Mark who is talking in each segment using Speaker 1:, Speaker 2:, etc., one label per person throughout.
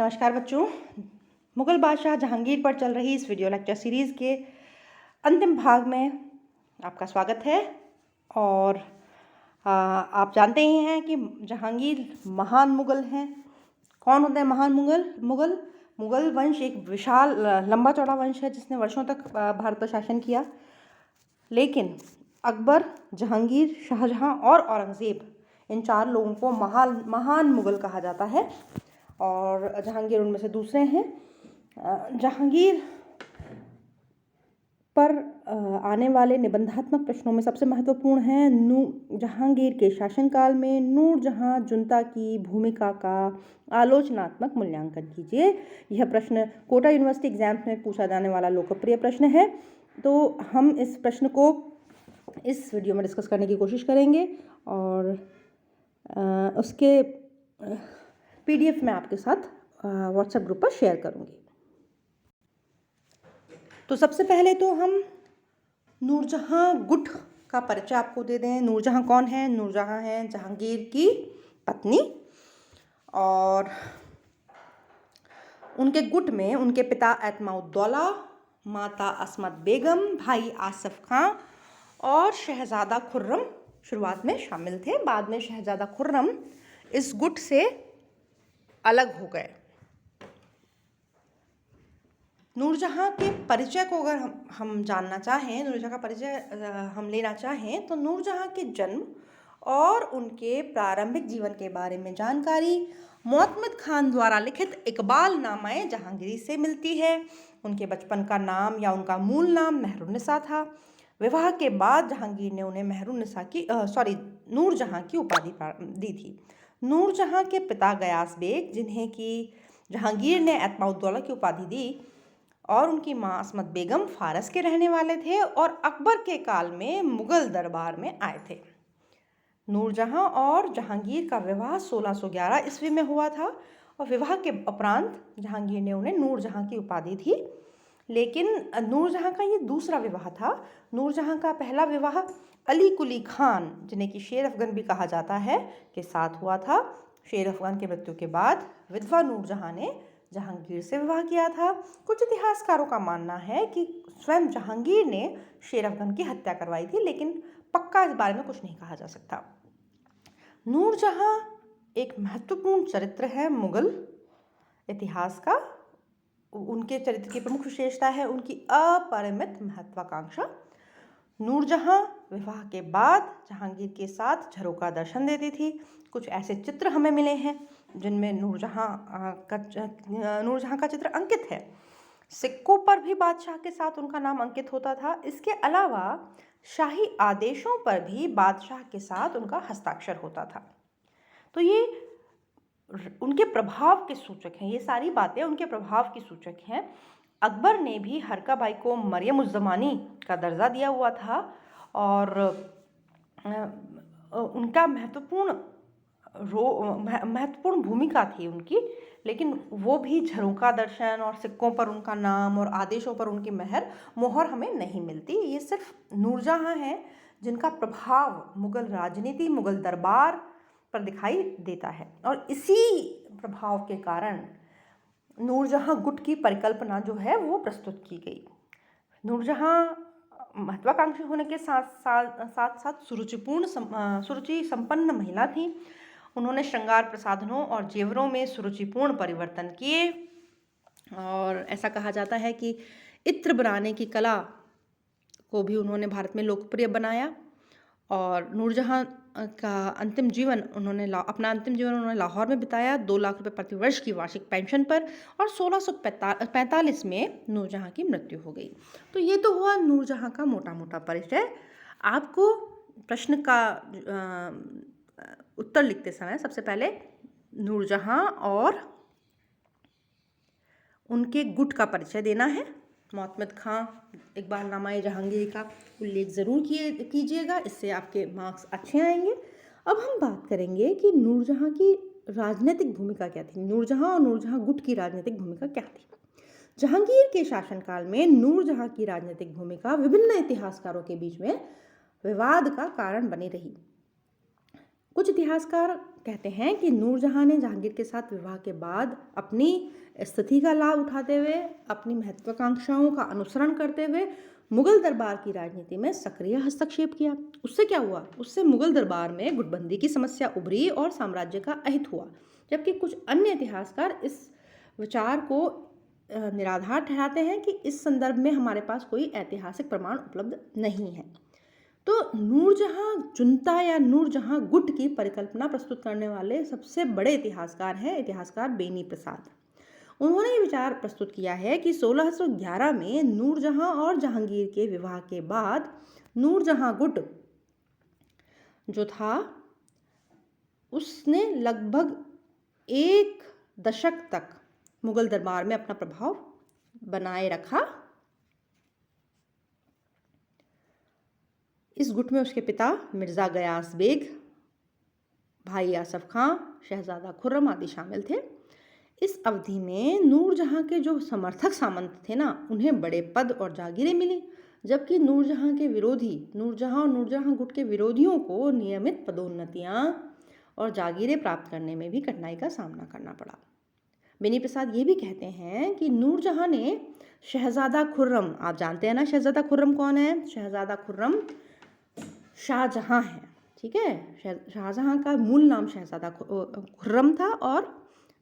Speaker 1: नमस्कार बच्चों। मुगल बादशाह जहांगीर पर चल रही इस वीडियो लेक्चर सीरीज़ के अंतिम भाग में आपका स्वागत है। और आप जानते ही हैं कि जहांगीर महान मुगल हैं। कौन होते हैं महान मुगल वंश एक विशाल लंबा चौड़ा वंश है जिसने वर्षों तक भारत पर शासन किया। लेकिन अकबर, जहांगीर, शाहजहां और औरंगज़ेब, इन चार लोगों को महान मुगल कहा जाता है और जहांगीर उनमें से दूसरे हैं। जहांगीर पर आने वाले निबंधात्मक प्रश्नों में सबसे महत्वपूर्ण है जहांगीर के शासनकाल में नूरजहां जुनता की भूमिका का आलोचनात्मक मूल्यांकन कीजिए। यह प्रश्न कोटा यूनिवर्सिटी एग्जाम्स में पूछा जाने वाला लोकप्रिय प्रश्न है। तो हम इस प्रश्न को इस वीडियो में डिस्कस करने की कोशिश करेंगे और उसके PDF मैं आपके साथ व्हाट्सएप ग्रुप पर शेयर करूंगी। तो सबसे पहले तो हम नूरजहां गुट का परिचय आपको दे दें। नूरजहां कौन है? नूरजहां है जहांगीर की पत्नी और उनके गुट में उनके पिता एतमाउद्दौला, माता असमत बेगम, भाई आसिफ खां और शहजादा खुर्रम शुरुआत में शामिल थे। बाद में शहजादा खुर्रम इस गुट से अलग हो गए। नूरजहां के परिचय को अगर हम जानना चाहें, नूरजहां का परिचय हम लेना चाहें तो नूरजहां के जन्म और उनके प्रारंभिक जीवन के बारे में जानकारी मोहम्मद खान द्वारा लिखित इकबाल नामा जहांगीरी से मिलती है। उनके बचपन का नाम या उनका मूल नाम मेहरुन्निसा था। विवाह के बाद जहांगीर ने उन्हें नूरजहां की उपाधि दी थी। नूरजहां के पिता गयास बेग, जिन्हें कि जहांगीर ने एतमाउद्दौला की उपाधि दी, और उनकी मां असमत बेगम फारस के रहने वाले थे और अकबर के काल में मुगल दरबार में आए थे। नूरजहां और जहांगीर का विवाह 1611 ईस्वी में हुआ था और विवाह के उपरांत जहांगीर ने उन्हें नूरजहां की उपाधि दी। लेकिन नूरजहां का ये दूसरा विवाह था। नूरजहां का पहला विवाह अली कुली खान, जिन्हें कि शेर अफगन भी कहा जाता है, के साथ हुआ था। शेर अफगन की मृत्यु के बाद विधवा नूरजहां ने जहांगीर से विवाह किया था। कुछ इतिहासकारों का मानना है कि स्वयं जहांगीर ने शेर अफगन की हत्या करवाई थी, लेकिन पक्का इस बारे में कुछ नहीं कहा जा सकता। नूरजहां एक महत्वपूर्ण चरित्र है मुगल इतिहास का। उनके चरित्र की प्रमुख विशेषता है उनकी अपरिमित महत्वाकांक्षा। नूरजहां विवाह के बाद जहांगीर के साथ झरोका दर्शन देती थी। कुछ ऐसे चित्र हमें मिले हैं जिनमें नूरजहां का चित्र अंकित है। सिक्कों पर भी बादशाह के साथ उनका नाम अंकित होता था। इसके अलावा शाही आदेशों पर भी बादशाह के साथ उनका हस्ताक्षर होता था। तो ये उनके प्रभाव के सूचक हैं। ये सारी बातें उनके प्रभाव की सूचक हैं। अकबर ने भी हरका बाई को मरियम उज़ ज़मानी का दर्जा दिया हुआ था और उनका महत्वपूर्ण भूमिका थी उनकी। लेकिन वो भी झरोका दर्शन और सिक्कों पर उनका नाम और आदेशों पर उनकी मोहर हमें नहीं मिलती। ये सिर्फ नूरजहां हैं जिनका प्रभाव मुगल राजनीति, मुगल दरबार पर दिखाई देता है और इसी प्रभाव के कारण नूरजहां गुट की परिकल्पना जो है वो प्रस्तुत की गई। नूरजहां महत्वाकांक्षी होने के साथ सुरुचि संपन्न महिला थी। उन्होंने श्रृंगार प्रसाधनों और जेवरों में सुरुचिपूर्ण परिवर्तन किए और ऐसा कहा जाता है कि इत्र बनाने की कला को भी उन्होंने भारत में लोकप्रिय बनाया। और नूरजहां का अंतिम जीवन उन्होंने लाहौर में बिताया, 2 लाख रुपए प्रति वर्ष की वार्षिक पेंशन पर, और 1645 में नूरजहां की मृत्यु हो गई। तो ये तो हुआ नूरजहां का मोटा मोटा परिचय। आपको प्रश्न का उत्तर लिखते समय सबसे पहले नूरजहां और उनके गुट का परिचय देना है। मोहम्मद खां इकबाल नामा जहांगीर का उल्लेख ज़रूर कीजिएगा, इससे आपके मार्क्स अच्छे आएंगे। अब हम बात करेंगे कि नूरजहां की राजनीतिक भूमिका क्या थी। नूरजहां और नूरजहां गुट की राजनीतिक भूमिका क्या थी? जहांगीर के शासनकाल में नूरजहां की राजनीतिक भूमिका विभिन्न इतिहासकारों के बीच में विवाद का कारण बनी रही। कुछ इतिहासकार कहते हैं कि नूरजहां ने जहांगीर के साथ विवाह के बाद अपनी स्थिति का लाभ उठाते हुए, अपनी महत्वाकांक्षाओं का अनुसरण करते हुए मुगल दरबार की राजनीति में सक्रिय हस्तक्षेप किया। उससे क्या हुआ? उससे मुगल दरबार में गुटबंदी की समस्या उभरी और साम्राज्य का अहित हुआ। जबकि कुछ अन्य इतिहासकार इस विचार को निराधार ठहराते हैं कि इस संदर्भ में हमारे पास कोई ऐतिहासिक प्रमाण उपलब्ध नहीं है। तो नूरजहां जुनता या नूरजहां गुट की परिकल्पना प्रस्तुत करने वाले सबसे बड़े इतिहासकार हैं इतिहासकार बेनी प्रसाद। उन्होंने ये विचार प्रस्तुत किया है कि 1611 में नूरजहां और जहांगीर के विवाह के बाद नूरजहां गुट जो था उसने लगभग 1 दशक तक मुगल दरबार में अपना प्रभाव बनाए रखा। इस गुट में उसके पिता मिर्ज़ा गयास बेग, भाई आसफ खां, शहजादा खुर्रम आदि शामिल थे। इस अवधि में नूरजहां के जो समर्थक सामंत थे ना, उन्हें बड़े पद और जागीरें मिली, जबकि नूरजहां के विरोधी, नूरजहां और नूरजहां गुट के विरोधियों को नियमित पदोन्नतियां और जागीरें प्राप्त करने में भी कठिनाई का सामना करना पड़ा। बेनी प्रसाद ये भी कहते हैं कि नूरजहां ने शहजादा खुर्रम, आप जानते हैं ना शहजादा खुर्रम कौन है? शहजादा खुर्रम शाहजहां है, ठीक है। शाहजहां का मूल नाम शहजादा खुर्रम था और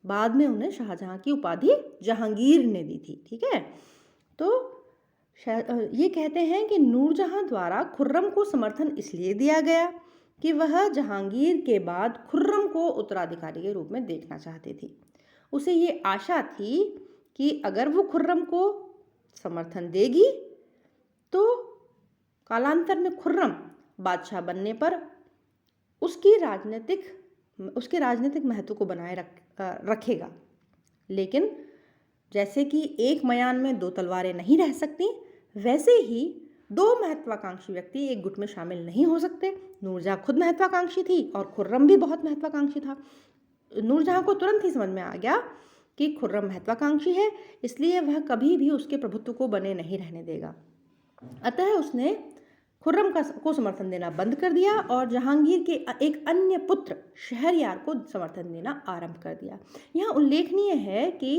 Speaker 1: बाद में उन्हें शाहजहां की उपाधि जहांगीर ने दी थी, ठीक है। तो ये कहते हैं कि नूरजहां द्वारा खुर्रम को समर्थन इसलिए दिया गया कि वह जहांगीर के बाद खुर्रम को उत्तराधिकारी के रूप में देखना चाहती थी। उसे ये आशा थी कि अगर वो खुर्रम को समर्थन देगी तो कालांतर में खुर्रम बादशाह बनने पर उसके राजनीतिक महत्व को बनाए रखेगा। लेकिन जैसे कि एक मयान में 2 तलवारें नहीं रह सकती, वैसे ही 2 महत्वाकांक्षी व्यक्ति एक गुट में शामिल नहीं हो सकते। नूरजहां खुद महत्वाकांक्षी थी और खुर्रम भी बहुत महत्वाकांक्षी था। नूरजहां को तुरंत ही समझ में आ गया कि खुर्रम महत्वाकांक्षी है, इसलिए वह कभी भी उसके प्रभुत्व को बने नहीं रहने देगा। अतः उसने खुर्रम को समर्थन देना बंद कर दिया और जहांगीर के एक अन्य पुत्र शहरयार को समर्थन देना आरंभ कर दिया। यहाँ उल्लेखनीय है कि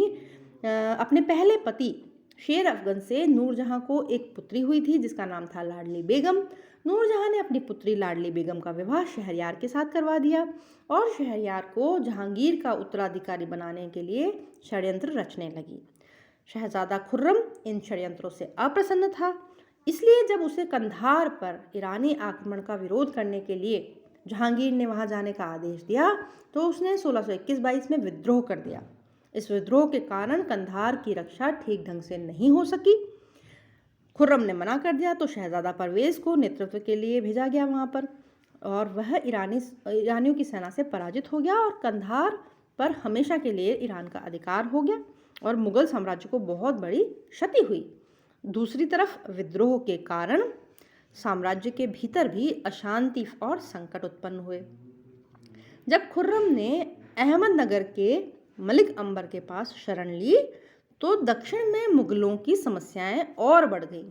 Speaker 1: अपने पहले पति शेर अफगन से नूरजहां को एक पुत्री हुई थी जिसका नाम था लाडली बेगम। नूरजहां ने अपनी पुत्री लाडली बेगम का विवाह शहरयार के साथ करवा दिया और शहरयार को जहांगीर का उत्तराधिकारी बनाने के लिए षड्यंत्र रचने लगी। शहजादा खुर्रम इन षड्यंत्रों से अप्रसन्न था, इसलिए जब उसे कंधार पर ईरानी आक्रमण का विरोध करने के लिए जहांगीर ने वहां जाने का आदेश दिया तो उसने 1621-22 में विद्रोह कर दिया। इस विद्रोह के कारण कंधार की रक्षा ठीक ढंग से नहीं हो सकी। खुर्रम ने मना कर दिया तो शहजादा परवेज को नेतृत्व के लिए भेजा गया वहां पर और वह ईरानियों की सेना से पराजित हो गया और कंधार पर हमेशा के लिए ईरान का अधिकार हो गया और मुगल साम्राज्य को बहुत बड़ी क्षति हुई। दूसरी तरफ विद्रोह के कारण साम्राज्य के भीतर भी अशांति और संकट उत्पन्न हुए। जब खुर्रम ने अहमदनगर के मलिक अंबर के पास शरण ली तो दक्षिण में मुगलों की समस्याएं और बढ़ गईं।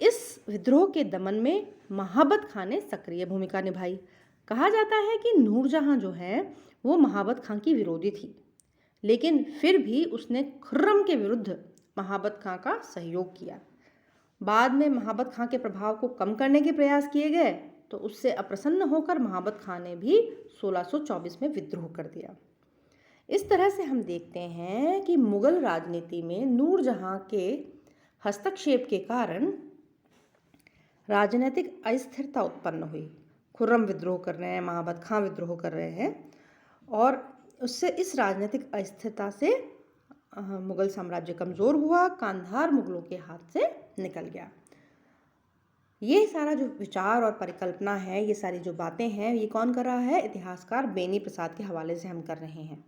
Speaker 1: इस विद्रोह के दमन में महाबत खां ने सक्रिय भूमिका निभाई। कहा जाता है कि नूरजहां जो है वो महाबत खां की विरोधी थी, लेकिन फिर भी उसने खुर्रम के विरुद्ध महाबत खां का सहयोग किया। बाद में महाबत खां के प्रभाव को कम करने के प्रयास किए गए तो उससे अप्रसन्न होकर महाबत खां ने भी 1624 में विद्रोह कर दिया। इस तरह से हम देखते हैं कि मुगल राजनीति में नूरजहां के हस्तक्षेप के कारण राजनीतिक अस्थिरता उत्पन्न हुई। खुर्रम विद्रोह कर रहे हैं, महाबत खां विद्रोह कर रहे हैं और उससे इस राजनीतिक अस्थिरता से मुगल साम्राज्य कमज़ोर हुआ, कांधार मुगलों के हाथ से निकल गया। ये सारा जो विचार और परिकल्पना है, ये सारी जो बातें हैं, ये कौन कर रहा है? इतिहासकार बेनी प्रसाद के हवाले से हम कर रहे हैं।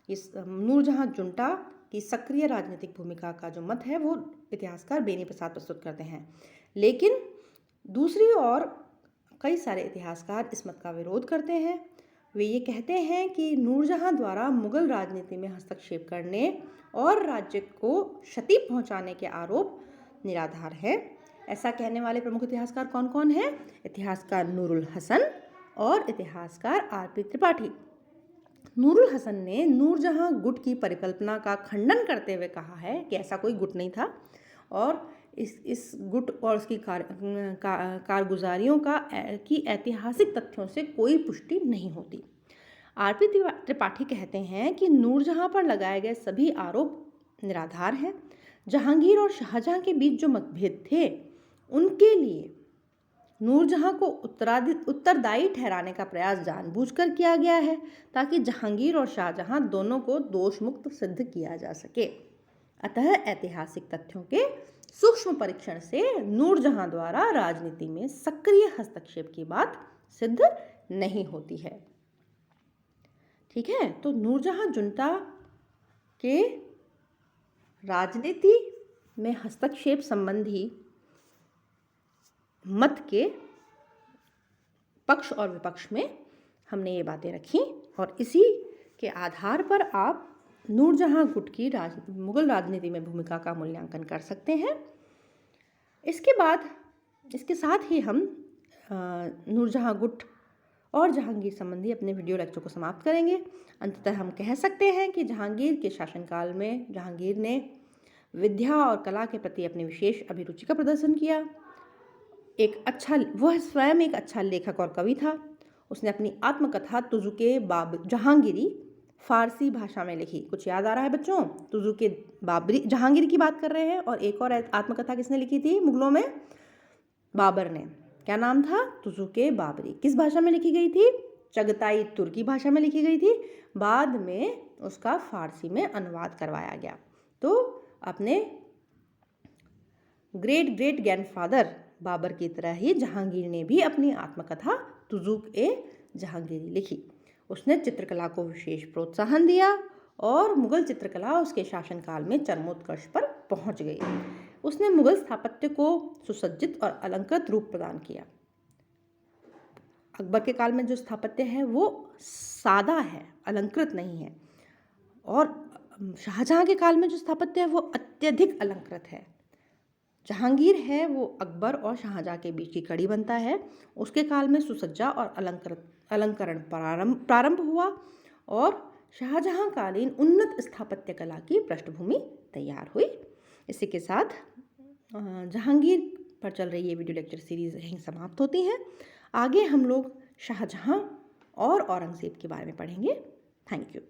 Speaker 1: इस नूरजहां जुंटा की सक्रिय राजनीतिक भूमिका का जो मत है वो इतिहासकार बेनी प्रसाद प्रस्तुत करते हैं, लेकिन दूसरी ओर कई सारे इतिहासकार इस मत का विरोध करते हैं। वे ये कहते हैं कि नूरजहां द्वारा मुगल राजनीति में हस्तक्षेप करने और राज्य को क्षति पहुंचाने के आरोप निराधार है। ऐसा कहने वाले प्रमुख इतिहासकार कौन कौन हैं? इतिहासकार नूरुल हसन, और इतिहासकार आर.पी. त्रिपाठी। नूरुल हसन ने नूरजहां गुट की परिकल्पना का खंडन करते हुए कहा है कि ऐसा कोई गुट नहीं था और इस गुट और उसकी कारगुजारियों की ऐतिहासिक तथ्यों से कोई पुष्टि नहीं होती। आर.पी. त्रिपाठी कहते हैं कि नूरजहां पर लगाए गए सभी आरोप निराधार हैं। जहांगीर और शाहजहां के बीच जो मतभेद थे उनके लिए नूरजहां को उत्तरदायी ठहराने का प्रयास जानबूझकर किया गया है ताकि जहांगीर और शाहजहां दोनों को दोष मुक्त सिद्ध किया जा सके। अतः ऐतिहासिक तथ्यों के सूक्ष्म परीक्षण से नूरजहां द्वारा राजनीति में सक्रिय हस्तक्षेप की बात सिद्ध नहीं होती है। ठीक है, तो नूरजहां जुंटा के राजनीति में हस्तक्षेप संबंधी मत के पक्ष और विपक्ष में हमने ये बातें रखी और इसी के आधार पर आप नूरजहां गुट की मुगल राजनीति में भूमिका का मूल्यांकन कर सकते हैं। इसके साथ ही हम नूरजहां गुट और जहांगीर संबंधी अपने वीडियो लेक्चर को समाप्त करेंगे। अंततः हम कह सकते हैं कि जहांगीर के शासनकाल में जहांगीर ने विद्या और कला के प्रति अपनी विशेष अभिरुचि का प्रदर्शन किया। वह स्वयं एक अच्छा लेखक और कवि था। उसने अपनी आत्मकथा तुजुके जहांगीरी फारसी भाषा में लिखी। कुछ याद आ रहा है बच्चों? तुजुके बाबरी जहांगीर की बात कर रहे हैं और एक और आत्मकथा किसने लिखी थी मुगलों में? बाबर ने। क्या नाम था? तुजुके बाबरी। किस भाषा में लिखी गई थी? चगताई तुर्की भाषा में लिखी गई थी। बाद में उसका फारसी में अनुवाद करवाया गया। तो अपने ग्रेट ग्रेट ग्रैंडफादर बाबर की तरह ही जहांगीर ने भी अपनी आत्मकथा तुजुक-ए-जहांगीरी लिखी। उसने चित्रकला को विशेष प्रोत्साहन दिया और मुगल चित्रकला उसके शासनकाल में चरमोत्कर्ष पर पहुंच गई। उसने मुगल स्थापत्य को सुसज्जित और अलंकृत रूप प्रदान किया। अकबर के काल में जो स्थापत्य है वो सादा है, अलंकृत नहीं है, और शाहजहां के काल में जो स्थापत्य है वो अत्यधिक अलंकृत है। जहांगीर है वो अकबर और शाहजहां के बीच की कड़ी बनता है। उसके काल में सुसज्जा और अलंकरण प्रारंभ हुआ और शाहजहां कालीन उन्नत स्थापत्य कला की पृष्ठभूमि तैयार हुई। इसी के साथ जहांगीर पर चल रही ये वीडियो लेक्चर सीरीज यहीं समाप्त होती है। आगे हम लोग शाहजहां और औरंगजेब के बारे में पढ़ेंगे। Thank you.